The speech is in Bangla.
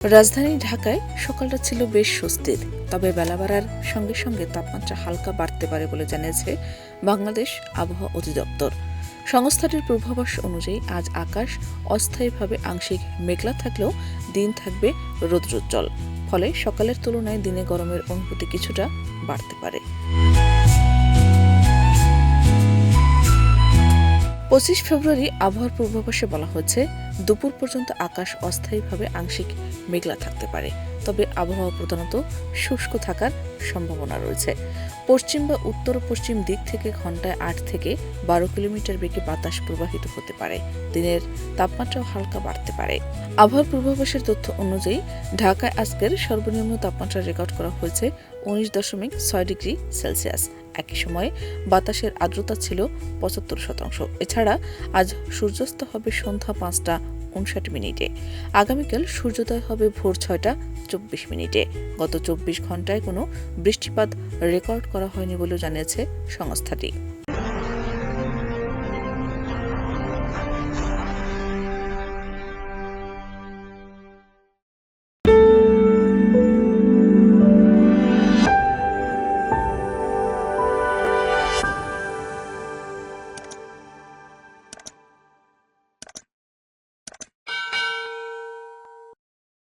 রাজধানী ঢাকায় সকালটা ছিল বেশ স্বস্তির, তবে বেলা বাড়ার সঙ্গে সঙ্গে তাপমাত্রা হালকা বাড়তে পারে বলে জানিয়েছে বাংলাদেশ আবহাওয়া অধিদপ্তর। সংস্থাটির পূর্বাভাস অনুযায়ী আজ আকাশ অস্থায়ীভাবে আংশিক মেঘলা থাকলেও দিন থাকবে রৌদ্রোজ্জ্বল, ফলে সকালের তুলনায় দিনে গরমের অনুভূতি কিছুটা বাড়তে পারে। 25 ফেব্রুয়ারি আবহাওয়ার পূর্বাভাসে বলা হয়েছে, দুপুর পর্যন্ত আকাশ অস্থায়ীভাবে আংশিক মেঘলা থাকতে পারে, তবে আবহাওয়া প্রধানত শুষ্ক থাকার সম্ভাবনা রয়েছে। পশ্চিম বা উত্তর পশ্চিম দিক থেকে ঘন্টায় 8 থেকে 12 কিলোমিটার বেগে বাতাস প্রবাহিত হতে পারে। দিনের তাপমাত্রাও হালকা বাড়তে পারে। আবহাওয়ার পূর্বাভাসের তথ্য অনুযায়ী ঢাকায় আজকের সর্বনিম্ন তাপমাত্রা রেকর্ড করা হয়েছে 19.6 ডিগ্রি সেলসিয়াস। একই সময়ে বাতাসের আর্দ্রতা ছিল 75%। এছাড়া আজ সূর্যাস্ত হবে সন্ধ্যা 5:59। আগামীকাল সূর্যোদয় হবে ভোর 6:24। গত 24 ঘন্টায় কোনো বৃষ্টিপাত রেকর্ড করা হয়নি বলেও জানিয়েছে সংস্থাটি।